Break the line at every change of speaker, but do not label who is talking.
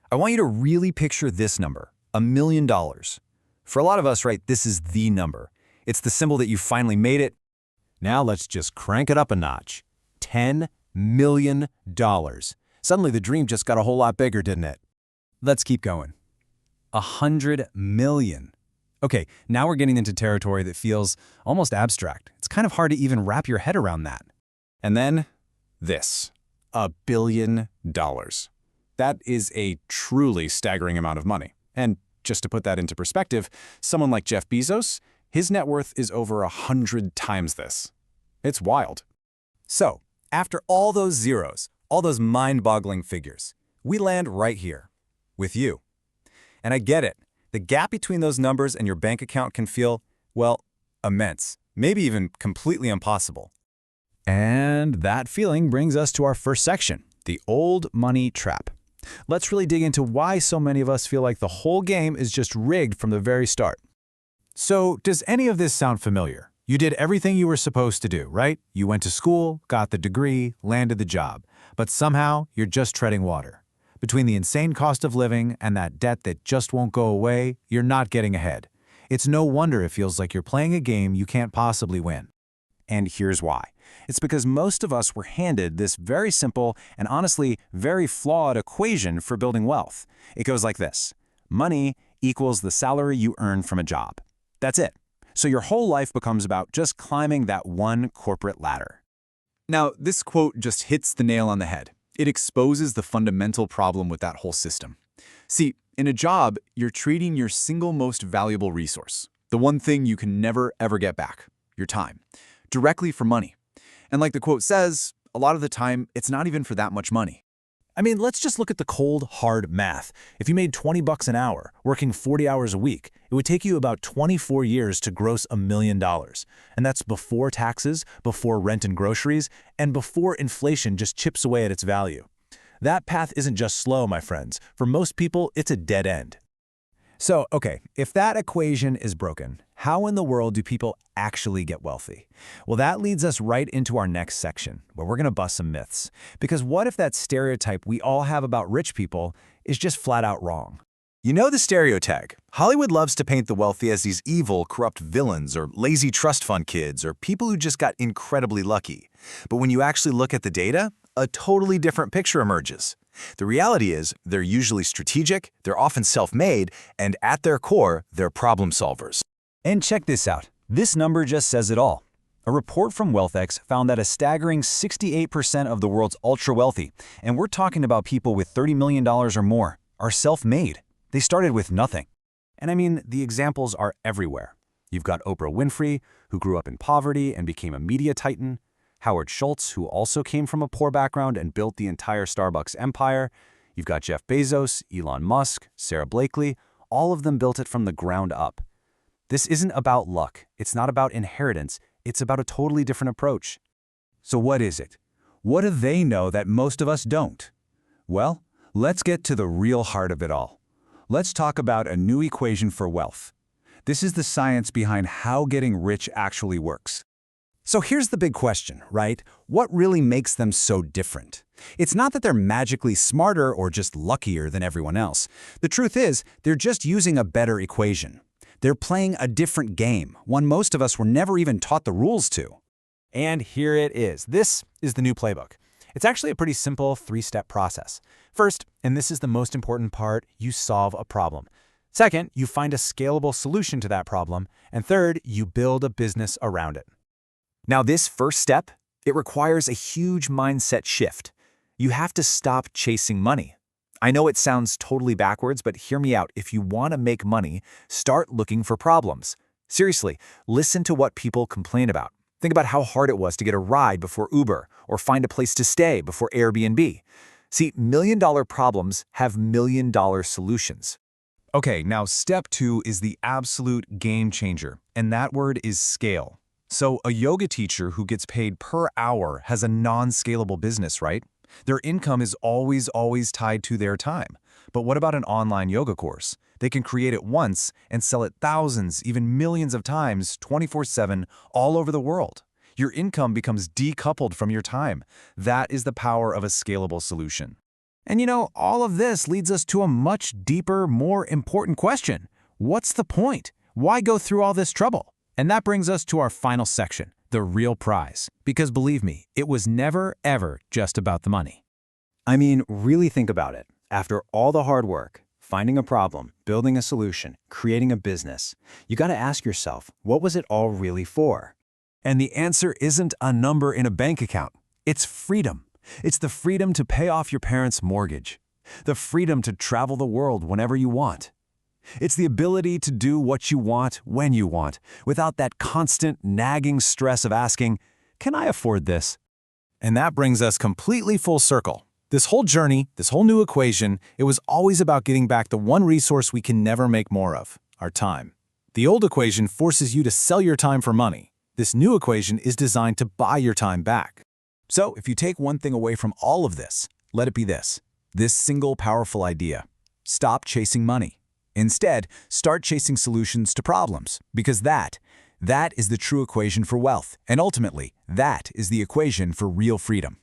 I want you to really picture this number, $1 million. For a lot of us, right, this is the number. It's the symbol that you finally made it.
Now let's just crank it up a notch. $10 million. Suddenly the dream just got a whole lot bigger, didn't it?
Let's keep going. 100 million. Okay, now we're getting into territory that feels almost abstract. It's kind of hard to even wrap your head around that.
And then this, $1 billion. That is a truly staggering amount of money. And just to put that into perspective, someone like Jeff Bezos, his net worth is over 100 times this. It's wild.
So, after all those zeros, all those mind-boggling figures, we land right here, with you. And I get it. The gap between those numbers and your bank account can feel, well, immense, maybe even completely impossible. And that feeling brings us to our first section, the old money trap. Let's really dig into why so many of us feel like the whole game is just rigged from the very start. So, does any of this sound familiar? You did everything you were supposed to do, right? You went to school, got the degree, landed the job, but somehow you're just treading water. Between the insane cost of living and that debt that just won't go away, you're not getting ahead. It's no wonder it feels like you're playing a game you can't possibly win. And here's why. It's because most of us were handed this very simple and honestly very flawed equation for building wealth. It goes like this. Money equals the salary you earn from a job. That's it. So your whole life becomes about just climbing that one corporate ladder. Now, this quote just hits the nail on the head. It exposes the fundamental problem with that whole system. See, in a job, you're treating your single most valuable resource, the one thing you can never ever get back, your time, directly for money. And like the quote says, a lot of the time, it's not even for that much money. I mean, let's just look at the cold, hard math. If you made 20 bucks an hour, working 40 hours a week, it would take you about 24 years to gross $1 million. And that's before taxes, before rent and groceries, and before inflation just chips away at its value. That path isn't just slow, my friends. For most people, it's a dead end. So, okay, if that equation is broken, how in the world do people actually get wealthy? Well, that leads us right into our next section, where we're going to bust some myths. Because what if that stereotype we all have about rich people is just flat out wrong? You know the stereotype. Hollywood loves to paint the wealthy as these evil, corrupt villains or lazy trust fund kids or people who just got incredibly lucky. But when you actually look at the data, a totally different picture emerges. The reality is, they're usually strategic, they're often self-made, and at their core, they're problem solvers. And check this out. This number just says it all. A report from WealthX found that a staggering 68% of the world's ultra-wealthy, and we're talking about people with $30 million or more, are self-made. They started with nothing. And I mean, the examples are everywhere. You've got Oprah Winfrey, who grew up in poverty and became a media titan, Howard Schultz, who also came from a poor background and built the entire Starbucks empire. You've got Jeff Bezos, Elon Musk, Sarah Blakely. All of them built it from the ground up. This isn't about luck. It's not about inheritance. It's about a totally different approach. So what is it? What do they know that most of us don't? Well, let's get to the real heart of it all. Let's talk about a new equation for wealth. This is the science behind how getting rich actually works. So here's the big question, right? What really makes them so different? It's not that they're magically smarter or just luckier than everyone else. The truth is, they're just using a better equation. They're playing a different game, one most of us were never even taught the rules to. And here it is. This is the new playbook. It's actually a pretty simple three-step process. First, and this is the most important part, you solve a problem. Second, you find a scalable solution to that problem. And third, you build a business around it. Now, this first step, it requires a huge mindset shift. You have to stop chasing money. I know it sounds totally backwards, but hear me out. If you want to make money, start looking for problems. Seriously, listen to what people complain about. Think about how hard it was to get a ride before Uber or find a place to stay before Airbnb. See, million-dollar problems have million-dollar solutions. Okay, now step 2 is the absolute game changer, and that word is scale. So a yoga teacher who gets paid per hour has a non-scalable business, right? Their income is always tied to their time. But what about an online yoga course? They can create it once and sell it thousands, even millions of times, 24/7, all over the world. Your income becomes decoupled from your time. That is the power of a scalable solution.
And all of this leads us to a much deeper, more important question. What's the point? Why go through all this trouble? And that brings us to our final section, the real prize. Because believe me, it was never, ever just about the money.
I mean, really think about it. After all the hard work, finding a problem, building a solution, creating a business, you got to ask yourself, what was it all really for?
And the answer isn't a number in a bank account. It's freedom. It's the freedom to pay off your parents' mortgage, the freedom to travel the world whenever you want. It's the ability to do what you want when you want, without that constant nagging stress of asking, can I afford this? And that brings us completely full circle. This whole journey, this whole new equation, it was always about getting back the one resource we can never make more of, our time. The old equation forces you to sell your time for money. This new equation is designed to buy your time back. So if you take one thing away from all of this, let it be this single powerful idea. Stop chasing money. Instead, start chasing solutions to problems, because that is the true equation for wealth, and ultimately, that is the equation for real freedom.